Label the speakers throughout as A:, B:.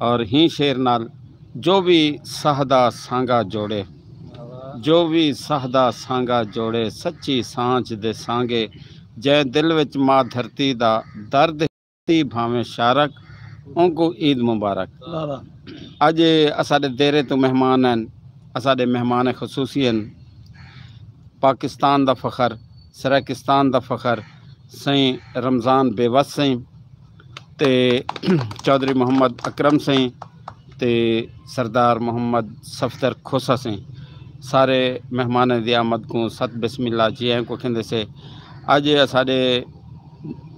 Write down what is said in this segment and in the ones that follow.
A: और ही शेर नाल जो भी सहदा सांगा जोड़े, जो भी सहदा सांगा जोड़े, सच्ची सांझ दे सांगे, जै दिल विच माँ धरती दा दर्द ही भावें शारक, उनको ईद मुबारक। अज असाडे देरे तो मेहमान हैं, असाडे मेहमान खसूसी हैं, पाकिस्तान दा फ़खर, सराकिस्तान दा फ़खर सई रमज़ान बेवस सई ते चौधरी मोहम्मद अकरम सई ते सरदार मोहम्मद सफदर खोसा सई। सारे मेहमान दी आमद को सत बिस्मिल्लाह जी आए को कहते से। अज असाडे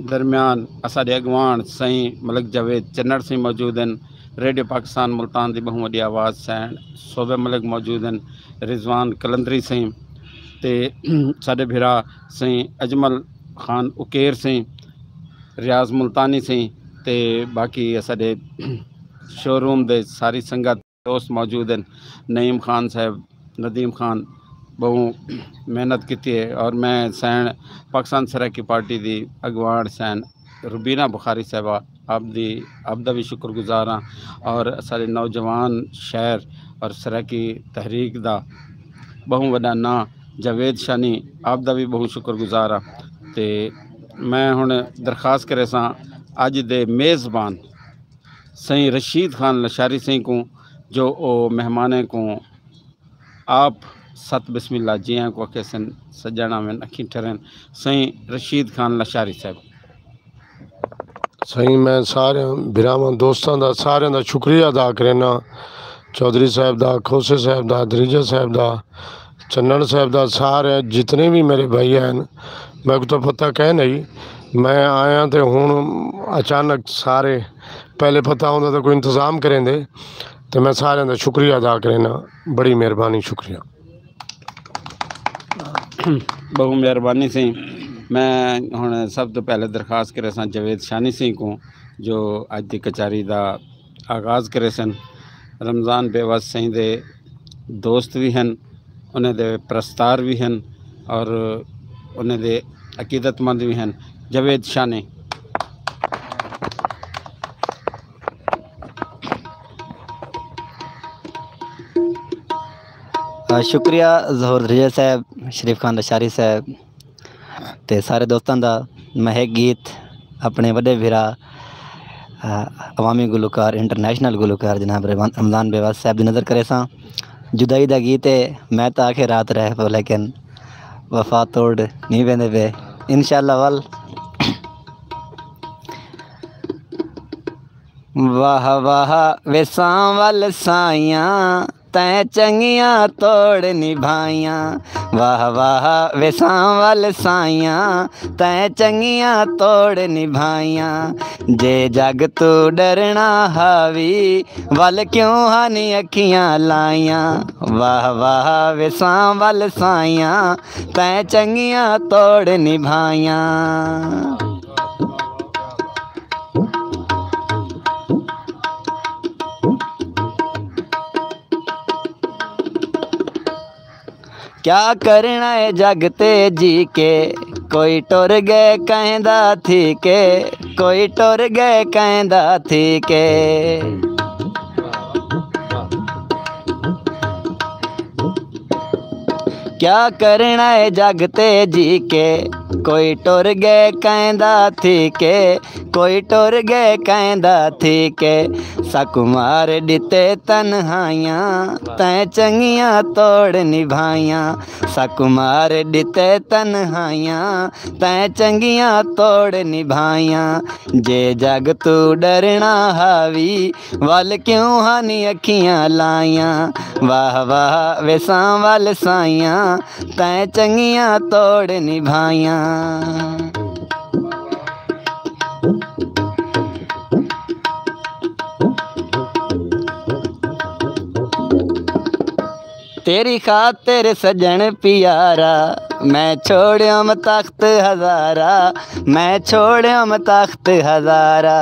A: दरम्यान असाडे अगवान सई मलिक जावेद चन्नड़ से मौजूद हैं, रेडियो पाकिस्तान मुल्तान दी बहु वड्डी आवाज़ सैन सोबे मलिक मौजूद हैं, रिजवान कलंदरी सई ते साडे भिरा सई अजमल खान उकेर सई, रियाज मुल्तानी सई ते बाकी साडे शोरूम दे सारी संगत दोस्त मौजूद हैं। नईम खान साहब, नदीम खान बहु मेहनत की है और मैं सैन पाकिस्तान सराकी पार्टी दी अगवान सैन रुबीना बुखारी साहबा आपदा भी शुक्रगुजार हाँ और सारे नौजवान शहर और सराकी तहरीक दा बहु वड्डा ना जावेद शानी आपदा भी बहुत शुक्रगुजार हाँ। ते मैं हुण दरखास्त करे सां अज दे मेज़बान सई रशीद खान लशारी सई को जो ओ मेहमाने को आप सत बिस्मिल्लाह जी को अकेसन सजाना में अखी ठहरन। सई रशीद खान लशारी साहब।
B: सही मैं सारे बिरावां दोस्तों का सारे का शुक्रिया अदा करना, चौधरी साहब का, खोसे साहब का, दरीजा साहब का, चन्नड़ साहब का, सारे जितने भी मेरे भाई हैं। मैं तो पता कह नहीं, मैं आया तो हूँ अचानक सारे पहले पता होंदा तो कोई इंतज़ाम करें दे, तो मैं सारे का शुक्रिया अदा करना, बड़ी मेहरबानी, शुक्रिया।
A: बहु मेहरबानी से मैं हुण सब तो पहले दरखास्त करे सन जावेद शानी सिंह को जो अज की कचारी का आगाज़ करे सन। रमज़ान बेवस सही दे दोस्त भी हैं, उन्हें दे प्रस्तार भी हैं और उन्हें दे अकीदतमंद भी हैं। जावेद शानी।
C: शुक्रिया ज़हूर दरीजा साहब, शरीफ खान लशारी साहब ते सारे दोस्तों का। मैं एक गीत अपने बड़े भिरा अवामी गुलकार, इंटरनेशनल गुलकार जनाब रमज़ान बेवस साहब की नज़र करे सां। जुदाई का गीत है, मैं तो आखे रात रह पो लेकिन वफा तोड़ नहीं वेंदे पे इंशाअल्लाह वल। वाह वाह वेसां वल साइयां तैं चंगियां तोड़ निभाइयां, वाह वाह वेसां वल साइयां तैं चंगियां तोड़ निभाइयां। जे जग तू डरना हावी वल क्यों हानी अखियां लाइयां, वाह वाह वेसां वल साइयां तैं चंगियां तोड़ निभाइयां। क्या करना है जग ते जी के, कोई टुर गए कहंदा थी के, कोई टुर गए कहंदा थी के। क्या करना है जग ते जी के, कोई टुर गए कहंदा थी के, कोई टुर गए कहंदा थी के। सकुमार दिते तन्हाइयां तैं चंगियां तोड़ निभाइयां, सकुमार दिते तन्हाइयां तैं चंगियां तोड़ निभाइयां। जे जग तू डरना हावी वल क्यों हानी अखियां लाइयां, वाह वाह वेसां वल साइयां तैं चंगियां तोड़ निभाइयां। तेरी खातिर सजन प्यारा मैं छोड़्यम तख्त हज़ारा, मैं छोड़्यम तख्त हज़ारा।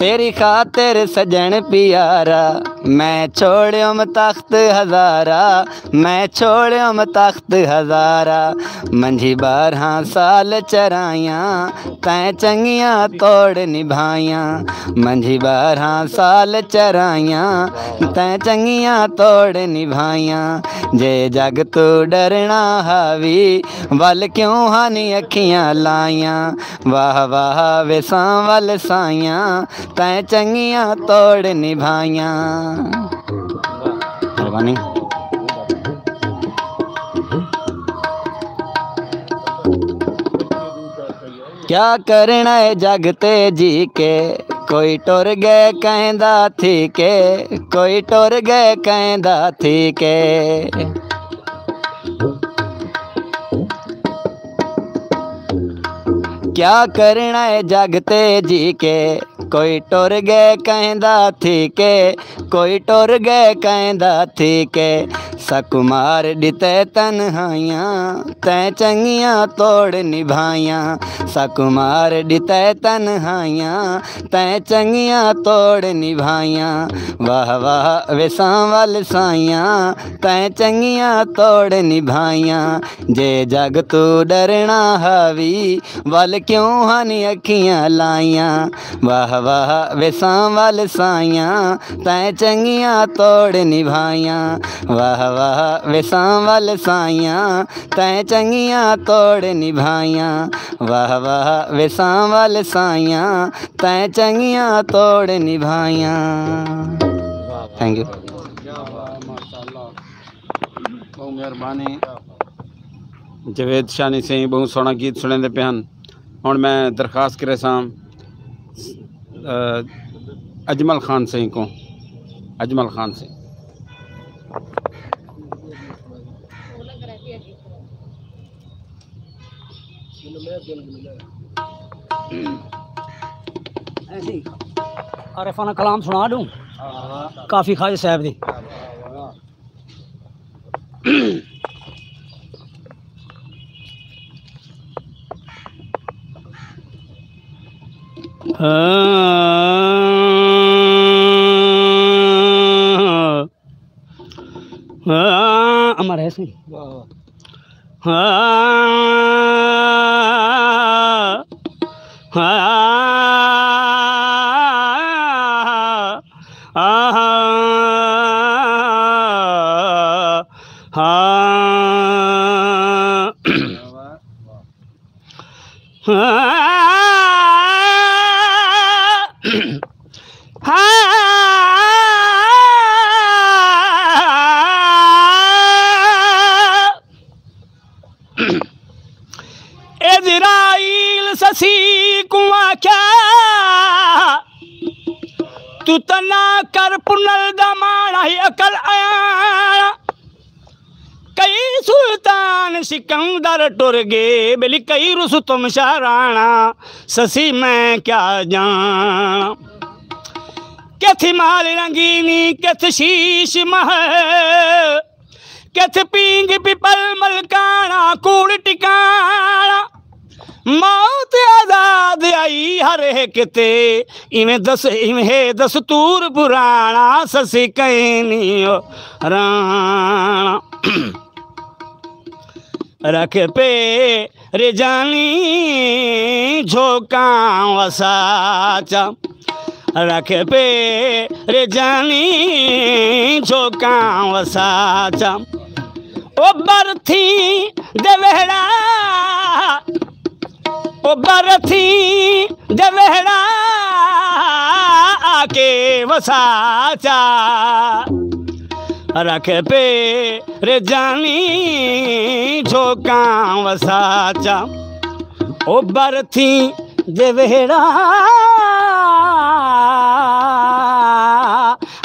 C: तेरी खातिर सजन प्यारा मैं छोड़ियोम तख्त हज़ारा, मैं छोड़ियोम तख्त हज़ारा। मंझी 12 साल चराइयाँ तैं चंगियाँ तोड़ निभाइयाँ। मंझी 12 साल चराइयाँ तैं चंगियाँ तोड़ निभाइयाँ। जे जग तू डरना हावी वल क्यों हानी अखियाँ लाइयाँ। वाह वाह वे सांवल साइयाँ तैं चंगियाँ तोड़ निभाइयाँ। मेहरबानी। क्या करना है जग ते जी के, कोई टुर गए कहंदा थी के, कोई टुर गए कहंदा थी के। क्या करना है जग ते जी के, कोई टुर गए कहंदा थी के, कोई टुर गए कहंदा थी के। सकुमार डिते तन्हाइयाँ तैं चंगियाँ तोड़ निभाइयाँ। सकुमार डिते तन्हाइयाँ तैं चंगियाँ तोड़ निभाइयाँ। वाह वाह वे सांवल साइयाँ तैं चंगियाँ तोड़ निभाइयाँ। जे जग तू डरना हावी वल क्यों हानी अखियाँ लाइयाँ। वाह वाह वे सांवल साइयाँ तैं चंगियाँ तोड़ निभाइयाँ। वाह वाह वे सांवल साइयाँ तैं चंगियाँ तोड़ निभाइयाँ। वाह वाह वे सांवल साइयाँ तैं चंगियाँ तोड़ निभाइयाँ। Thank you.
A: बहुत मेहरबानी। जवेद शानी से बहुत सोहना गीत सुने पे हैं। हुण मैं दरखास्त करे सां अजमल खान से को, अजमल खान से।
D: आरिफाना कलाम सुना दूं काफ़ी खाज साहब दी। अमर है सही। इज़राइल ससी कुआं क्या तू तना कर पुनल दमाना ही अकल आया। कई सुल्तान सिकंदर टुर गए बेली कई रुस्तुम शाह राणा। ससी मैं क्या जाना कथ माल रंगीनी कथ शीश मह कथ पींग पिपल मलकाना कूड़ टिकाना। मौत आजाद आई हर एक ते इवें दस्तूर पुराना। ससी कहनी राणा रख पे रिजानी झोंका वसाचा। रख पे रिजानी झोंका वसाचा। ओ बरथी देवहरा ओ बरथी देवहरा आके वसाचा। रख पे रिजानी झोंका वसाचा। ओ बरथी देवहरा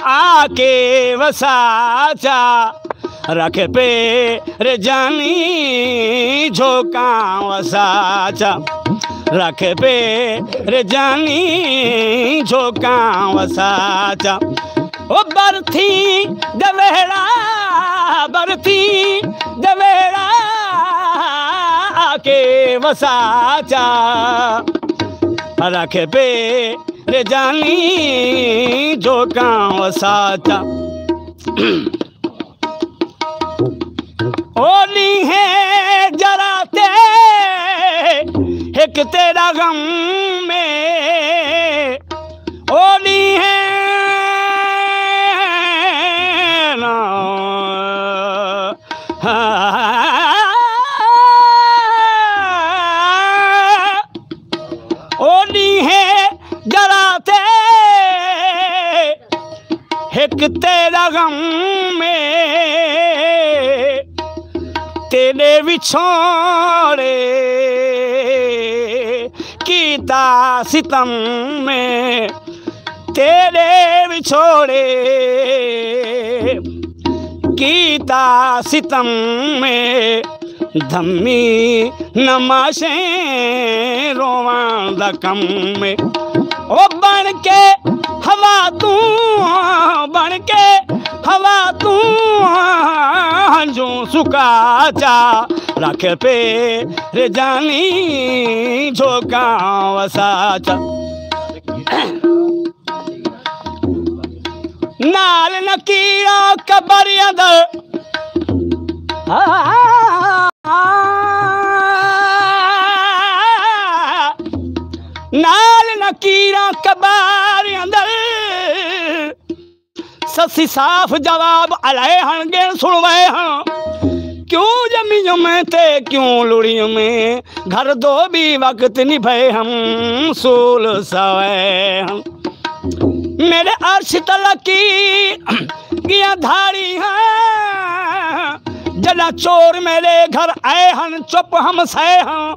D: आके वसाचा। रख पे रिजानी झोंका वसाचा। रख पे रिजानी झोंका वसाचा। ओ बरथी देवहरा बरथी देवहरा आके वसाचा। रख पे
C: रे जानी जो गाँव साचा ओली है जरा ते एक तेरा गम में ओली है ना ओली है जरा ते एक तेरा गम में तेरे बिछोड़े कीता सितम में तेरे बिछोड़े कीता सितम में धम्मी नमाशें रोवां दा कम में ओ बन के हवा तू बन के हवा तू हंजू सुका चा रख पे रे जानी झोंका वसाचा नाल नकीरा कबरिया दर नाल नकीरा कबार अंदर ससी साफ जवाब अलाए हणगे सुनवाए हाँ क्यों जमी में ते क्यों लुड़ियों में घर दो भी वक्त निभाए हम सूल सवे हम मेरे अर्श तलकी किया धारी हाँ जला चोर मेरे घर आए हन चुप हम सहे हाँ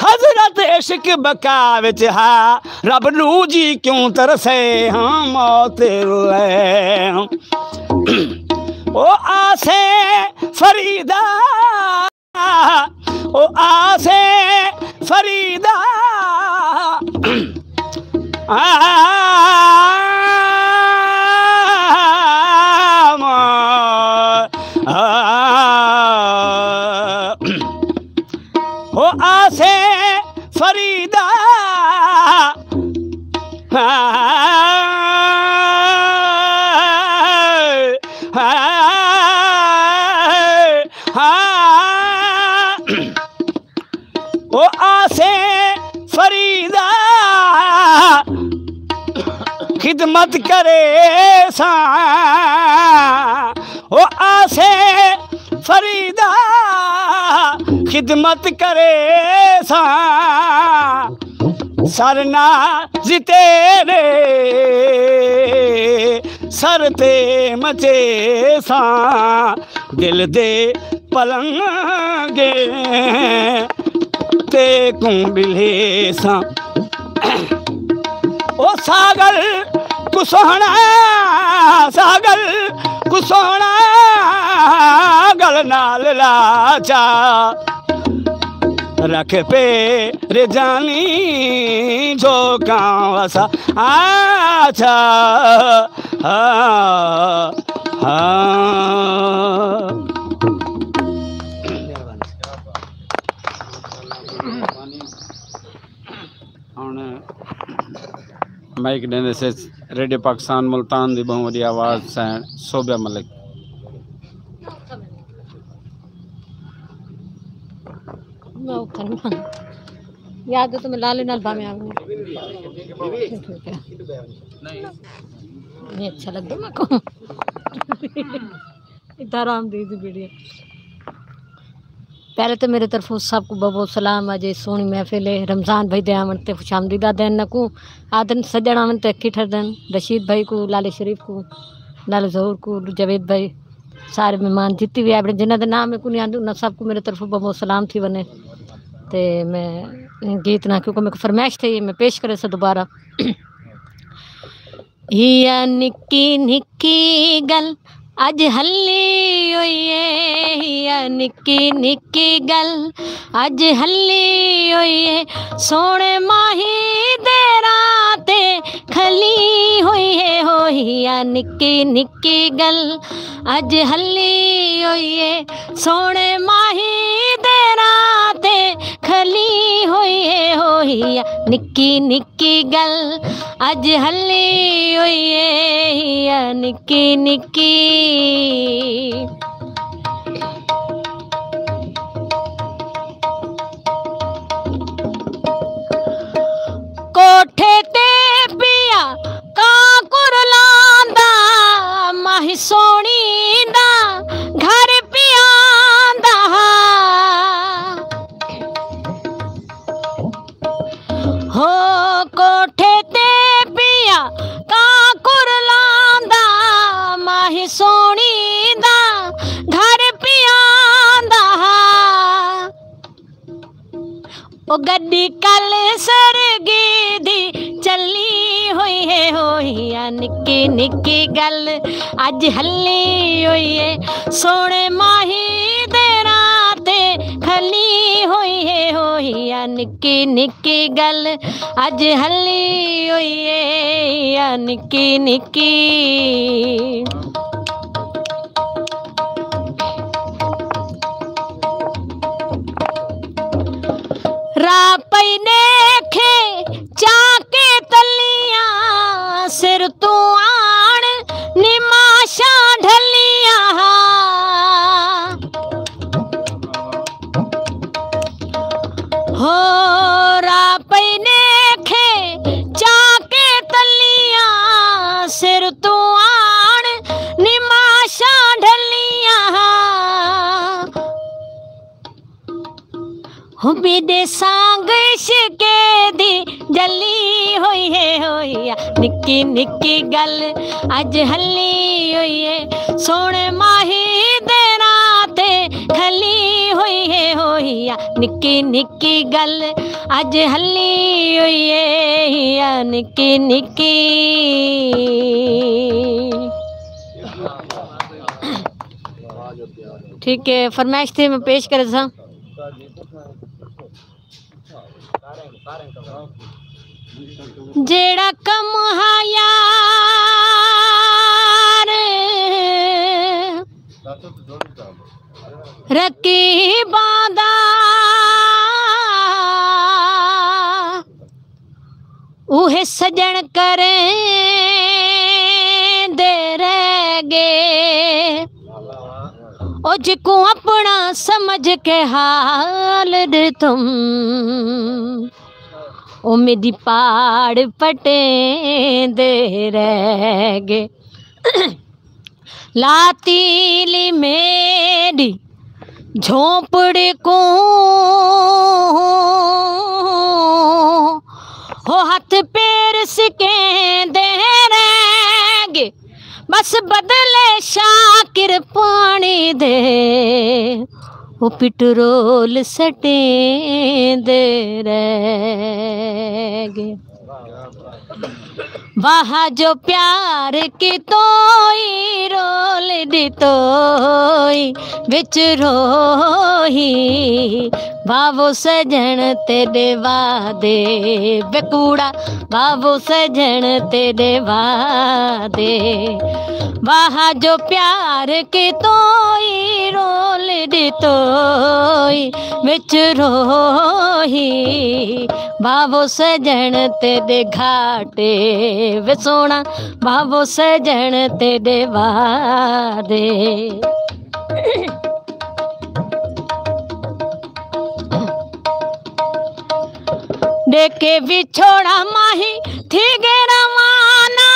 C: हजरत इश्क बका विच हा रब नू जी क्यों तरसे हाँ मौत रुए ओ आसे फरीदा ओ आसे फरीदा ओ आसे फरीदा ओ आसे फरीदा खिदमत करे सा ओ आसे फरीदा खिदमत करे सा सरना जितेरे सर ते मचे सा दिल दे पलंगे ते कुंबिले सा ओ सागर कुसोहना सागर कुसोहना गल नाल लाचा रख पे रे जानी झोंका वसा आचा
A: माइक देने से रेडियो पाकिस्तान मुल्तान दी बहुत वड्डी आवाज़ सैन सोबिया मलिक
E: याद है तो मैं लाले नाल भामे आऊंगी नहीं अच्छा लगता मेरे को इतना आराम दी थी वीडियो पहले तो मेरे तरफ सबको बहुत सलाम अजय सोनी महफिल है रमज़ान भाई दयावन ते खुशामदीदा दिन नकू आदन सजण आवन ते किठर दिन रशीद भाई को लाले शरीफ को लाले जहूर को जवेद भाई सारे मेहमान जितने भी अपने जिन्होंने नाम है को नहीं आंदू ना सबको मेरे तरफ बहुत सलाम थी बने ते मैं गीत ना क्योंकि मेरे को फरमाइश थी मैं पेश करे से दोबारा हिया निक्की निक्की गल अज हल्ली होइए हिया निक्की निक्की गल अज हल्ली होइए सोने माही दे राते खली होइए हो हिया निक्की निक्की गल अज हल्ली होइए सोने माही दे राते खली होइए हो होई निक्की निक्की गल अज हली होई है निक्की निक्की। कोठे ते पिया काकुर लांदा माही सोनी दा घर पियांदा हो कोठे ते पिया काकुर लांदा माही सोनी दा घर पियांदा ओ गड्डी कल सरगी दी चली होई है निक्की निक्की गल अज हली होई है सोने माही दे राते खली होई है निक्की निक्की गल अज हली होई है निक्की निक्की। रापई ने खे चाके तलियां सिर तू आण निमाशा ढलियां हो रापई ने खे चाके तलियां सिर तू आण निमाशा ढलियां हो बेदे सांग इश्के दी जली होई है निक्की निक्की गल अज हली होई है सोने माही दे राते खली होई है निक्की निक्की गल अज हली होई है निक्की निक्की। ठीक है, फरमाइश थी मैं पेश कर सा। जेड़ा कम हा यार रकीबां दा उहे सजन करें दे रह गए ओ जिको अपना समझ के हाल दे तुम ओ मेरी पाड़ पटे दे रह गए लातीली मेरी झोंपड़ी को हो हाथ पैर सिके दे रह गए बस बदले शाकिर पानी दे वो पेट्रोल सटे दे रह गए वहाँ जो प्यार की तोई रोल दी तोई बिच रोही बाबू सजन तेरे वादे बेकूड़ा बाबू सजन तेरे वादे वहाँ जो प्यार की तोई रोल दी तोई बिच रोही बाबू सजन तेरे घाटे वे सोना बाबू सजन तेरे वादे देखे बिछोड़ा माही थी गे रवाना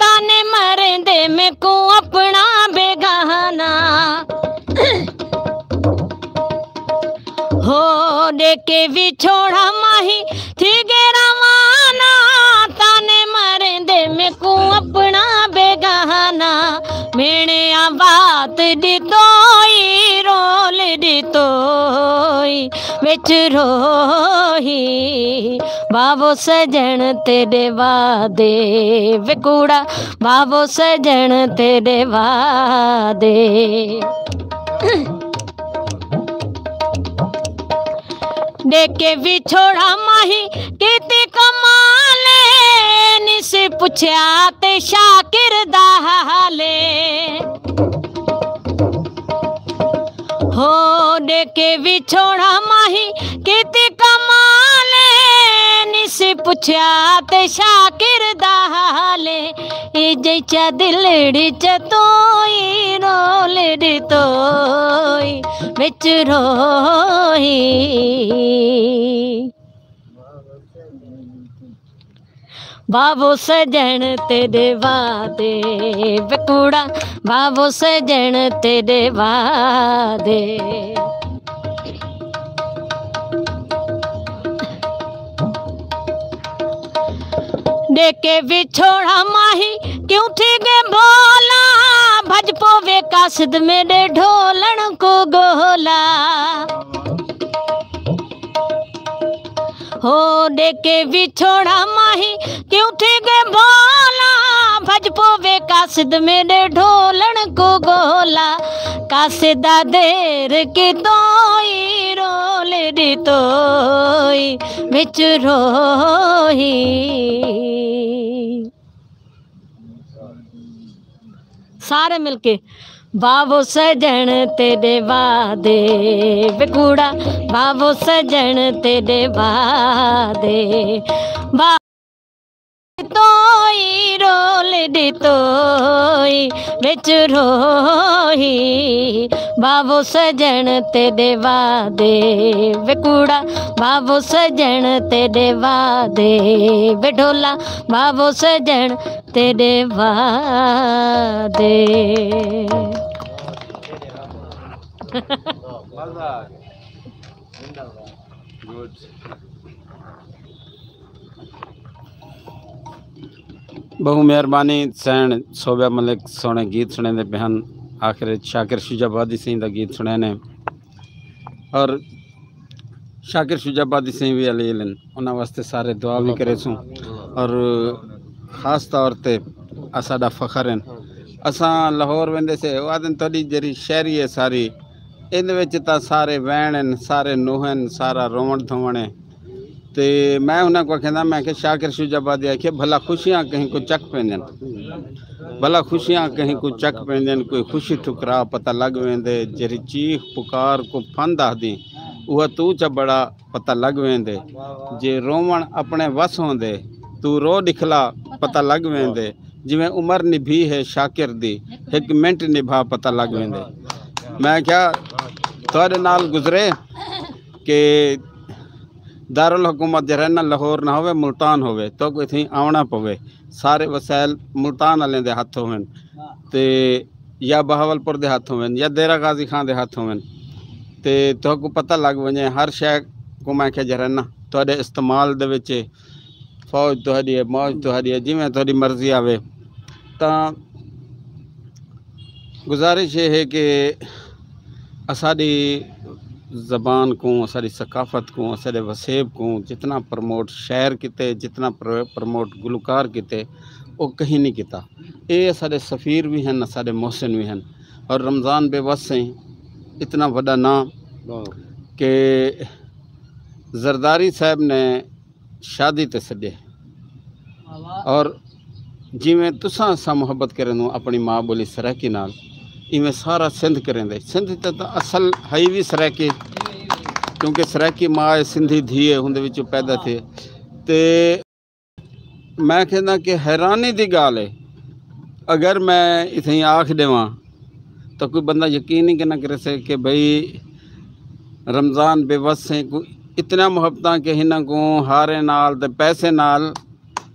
E: ताने मरेंदे में को अपना बेगाना हो देखे बिछोड़ा माही थी गे रवाना ताने मरेंदे में को अपना बेगाना मेरे बात दी तोई रोल दी तोई बिच रोही बाबू सजन तेरे वादे विकूड़ा बाबू सजन तेरे वादे देखे बिछोड़ा माही किती कमाले निसे पुछया ते शाकिर दा हाले हो देखे बिछोड़ा माही किती कमाले पुछया ते शाकिर दा हाले जैचा दिलड़ी च तोई रोलड़ी तोई विच रोई बाबो सजन तेरे वादे बेकूड़ा बाबो सजन तेरे वादे देखे बिछोड़ा माही क्यों थी गे बोला भज पोवे कासिद मेरे ढोलन को गोला हो देखे बिछोड़ा माही क्यों थी गे बोला भज पोवे कासिद मेरे ढोलन को गोला कासिदा देर की तोई रोले दी तोई बिच रोही सारे मिलके बाबो सजन तेरे वादे बेकूड़ा बाबो सजन तेरे वादे तोई रोल दी तोई बिच रोही बाबो सजन तेरे वादे बेकूड़ा बाबो सजन तेरे वादे बेढोला बाबो सजन तेरे वादे
A: बहु मेहरबानी सैन सोबिया मलिक सोने गीत सुने दे बहन आखिर शाकिर शुजाबादी सिंह का गीत सुने ने और शाकिर शुजाबादी सिंह भी अली उन्होंने वास्ते सारे दुआ भी करे सूँ और ख़ास तौर पे असाडा फ़ख्र हैं असा लाहौर वेंदे से आदन थोड़ी जरी शहरी है सारी इन विच तां सारे वैण हैं सारे नूह हैं सारा रोवण धोवण है तो मैं उन्हें को कहना मैं कि शाकिर शुजाबादी आखिए भला खुशियाँ कहीं को चक पेंदन भला खुशियाँ कहीं को चक पेंदन कोई खुशी ठुकरा पता लग वेंदे जरी चीख पुकार को फंद आदि वह तू च बड़ा पता लग वेंदे जे रोवण अपने वस होंदे तू रो दिखला पता लग वेंदे जिवें उम्र निभी है शाकिर दी एक मिनट निभा पता लग वेंदे मैं क्या थोड़े नाल गुजरे कि दारुल हुकूमत जरना लाहौर ना होवे मुल्तान होवे तो कोई थी आवना पवे सारे वसैल मुल्तान वाले दे हाथ होवन ते या बहावलपुर दे हाथ होवन या देरा गाजी खान दे हाथ होवन ते तो को पता लग वने हर शय को मैं के जरना थोड़े इस्तेमाल दे विच फौज तुहाडी है मौज तुहाडी है जिवें थोड़ी मर्जी आवे तां गुजारिश है कि असाडी ज़बान को असारी सकाफ़त को असारे वसेब को जितना प्रमोट शायर किते जितना प्रमोट गुलकार किते वो कहीं नहीं किता ये असारे सफ़ीर भी हैं असारे मोहसिन भी हैं और रमज़ान बेबस से इतना बड़ा नाम कि जरदारी साहब ने शादी ते सदे और जिमें तुसा असा मुहब्बत करें अपनी माँ बोली सराकी नाल इवें सारा सिंध करेंदे सिंध तो असल है भी सराकी क्योंकि सराकी माँ सिंधी धीए उनदे विचों पैदा थे ते मैं कहना कि हैरानी की गाल है अगर मैं इतनी आख देवां तो कोई बंदा यकीन ही ना करे से कि भाई रमज़ान बेबस से कोई इतना मुहब्बत कि हिन को हारे नाल ते पैसे नाल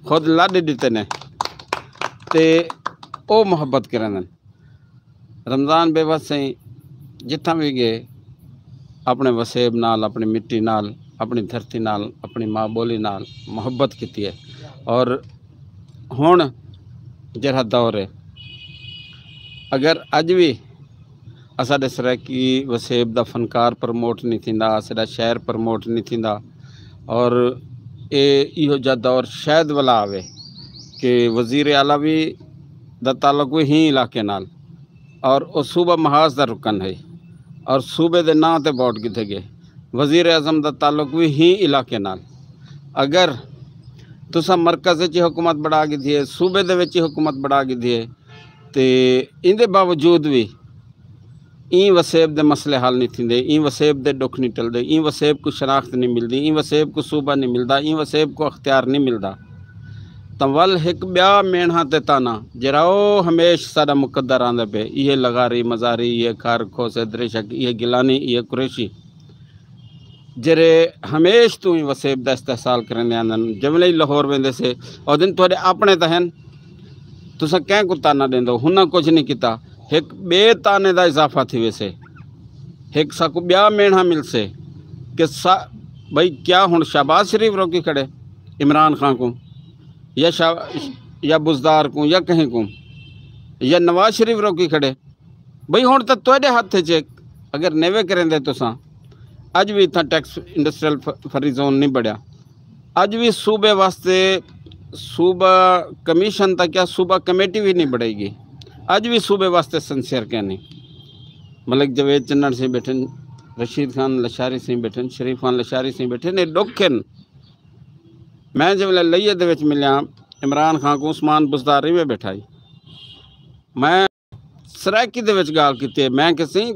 A: खुद लड़ दिते ने ते ओ मुहब्बत करें रमज़ान बेबस से जिथा भी गए अपने वसेब नाल अपनी मिट्टी नाल अपनी धरती नाल अपनी माँ बोली नाल मुहब्बत की है और हुण जरा दौर है अगर अज भी असाडे सराकी वसेब दा फनकार प्रमोट नहीं थींदा असाडा शहर प्रमोट नहीं थींदा और इहो जा दौर शायद वाला आवे कि वज़ीर आला भी दा ताल्लुक ही इलाके नाल और वो सूबा महाज का रुकन है और सूबे के नाँ ते वोट किते गए वज़ीर आज़म का ताल्लुक भी ही इलाके नाल अगर तुसा मरकज़ च हुकूमत बढ़ा की थी सूबे दे विच हुकूमत बढ़ा की थी तो इंदे बावजूद भी ई वसेब दे मसले हल नहीं थींदे, ई वसेब दे दुख नहीं टलदे, ई वसेब को शनाख्त नहीं मिलती, ई वसेब को सूबा नहीं मिलता, ई वसेब को अख्तियार नहीं मिलता। तो वल एक ब्या मेणा ते ताना जराओ हमेश सारा मुकद्दर आंदे पे, ये लगारी मजारी, ये कार खोसे दरेशक, ये गिलानी, ये कुरैशी जरे हमेश तू ही वसेब दा इस्तेहसाल करने आंदन। जमले लाहौर वेंदे से और दिन थोड़े अपने तहन तुसा कैं को ताना देंदो, हुना कुछ नहीं किता, एक बे ताने दा इजाफा थी वैसे, एक साकू ब्या मेणा मिलसे कि सा भाई क्या हुण शहबाज शरीफ रोकी खड़े इमरान खान को या बुजदार को या कहीं को या नवाज शरीफ रोकी खड़े भाई हुण तो तुहाडे हथ च अगर नेवे करेंदे तुसां अज भी इतना टैक्स इंडस्ट्रियल फ्री जोन नहीं बढ़िया, अज भी सूबे वास्ते सूबा कमीशन तक क्या सूबा कमेटी भी नहीं बढ़ेगी, अज भी सूबे वास्ते सिंसियर क्या नहीं। मलिक जवेद चन्नड़ से बैठे, रशीद खान लशारी से बैठे, शरीफ खान लशारी से बैठे ने डोखन। मैं जब लइये दे विच मिलिया इमरान खान को उस्मान बुजदारी में बैठाई, मैं सराकी दे विच गाल की, मैं किसी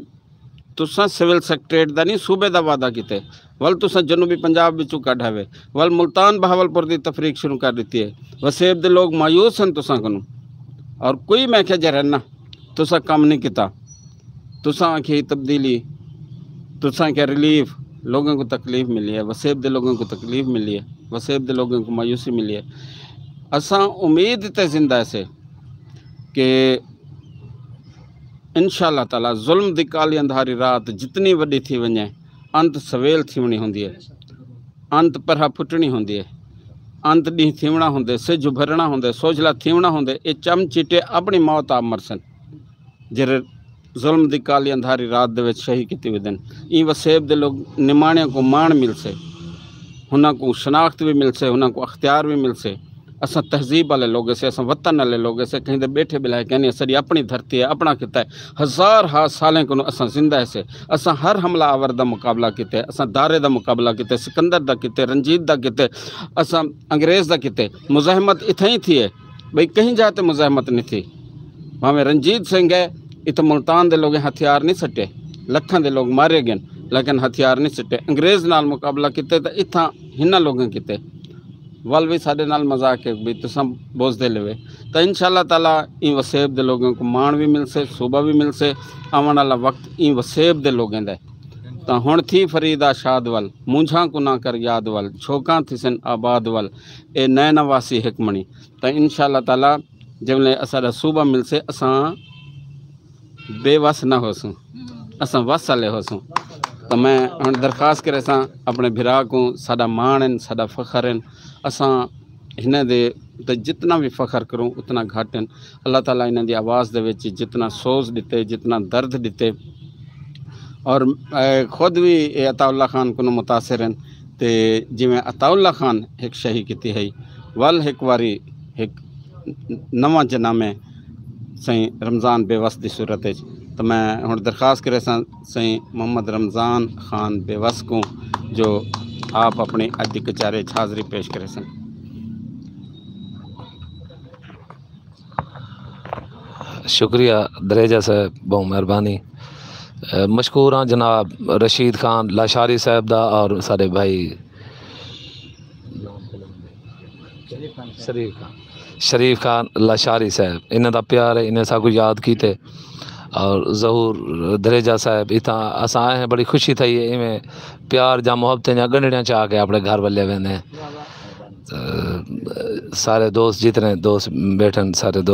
A: तुसा सिविल सैकटरेट का नहीं सूबे का वादा किते, वल तुसा जनूबी पंजाब विचों कढ़ है, वल मुल्तान बहावलपुर की तफरीक शुरू कर दी है। वसेब दे लोग मायूस हैं तुसा को, और कोई मैं क्या जरना तुसा काम नहीं किता, तुसा आखी तब्दीली, तुसा क्या रिलीफ, लोगों को तकलीफ़ मिली है, वसेब दे लोगों को तकलीफ़ मिली है, वसेब दे लोगों को मायूसी मिली है। असा उम्मीद ते जिंदा से कि इंशाअल्लाह ताला जुल्म दी काली अंधारी रात जितनी वड्डी थी वञे अंत सवेल थीवणी होंदी है, अंत परहा फुटनी होंदी है, अंत ॾींहुं थीवणा होंदे, सिज भरना होंदे, सोजला थीवणा होंदे। ये चम चीटे अपनी मौत आप मरसन जरे जुल्म दी काली अंधारी रात दे विच शही कीती वदन। ई वसेब दे लोग निमाणिया को मान मिलसे, हुना को शनाख्त भी मिलसे, हुना को अख्तियार भी मिलसे। असां तहजीब वाले लोग से, असां वतन वाले लोग से, कहीं बैठे बिलाए कहने असारी अपनी धरती है, अपना किता है, हज़ार सालें को असां जिंदा है से। असां हर हमला आवर दा मुकाबला किते, असां दारे दा मुकाबला किते, सिकंदर दा किते, रंजीत दा किते, असां अंग्रेज़ दा किते। मुज़ाहमत इत्थे ही थी है भाई, कहीं जाते मुज़ाहमत नहीं थी। भावें रंजीत सिंह है, इतना मुल्तान दे लोग हथियार नहीं सटे, लखां दे लोग मारे गए लेकिन हथियार नहीं सटे। अंग्रेज़ नाल मुकाबला किते तो इत्थां हिन्ना लोगों किते, वल भी साढ़े नाल मजाक है भी तुसां बोझदे लवे। तो इंशाअल्लाह ताला ई वसेब दे लोगों को मान भी मिलसे, सूबा भी मिलसे। आवन वाला वक्त ई वसेब दे लोगों दा। तो हुण थी फरीदा शाद वल, मूंझा को ना कर याद वल, छोकां थिसन आबाद वल, ए नए नवासी हिकमणी। तो इंशाअल्लाह ताला जमले असां सूबा मिलसे, असां बेवस ना होसूं, असां वस वाले होसूं। तो मैं हुण दरख्वास्त करे सां अपने भिरा को, साडा मान है, साडा फ़ख्र है, असां हिन दे तो जितना भी फ़ख्र करूँ उतना घट है। अल्लाह ताला इन्हां दी आवाज़ दे विच जितना सोज दिते, जितना दर्द दिते, और खुद भी अताउल्ला खान को मुतासिर हैं। तो जिमें अताउल्ला खान एक शही की है, वल एक बारी एक नवा जनामे सही रमज़ान बेवस की सूरत है। तो मैं हुण दरख्वास्त करे सही मोहम्मद रमज़ान खान बेवस को जो आप अपनी अज कचारे हाज़री पेश करे सन।
F: शुक्रिया दरेजा साहब, बहुत मेहरबानी। मशकूर हाँ जनाब रशीद खान लाशारी साहब दा और सारे भाई शरीफ खान लाशारी साहब, इन्हें दा प्यार है, इन्हें साकू याद कीते। और ज़हूर दरेजा साहब इतना असां आए हैं, बड़ी खुशी थी है। इवें प्यार जा मोहब्बतें जा गंढड़ियाँ चाह के अपने घर वाले वेंदे। सारे दोस्त जितने दोस्त बैठन सारे दोस्त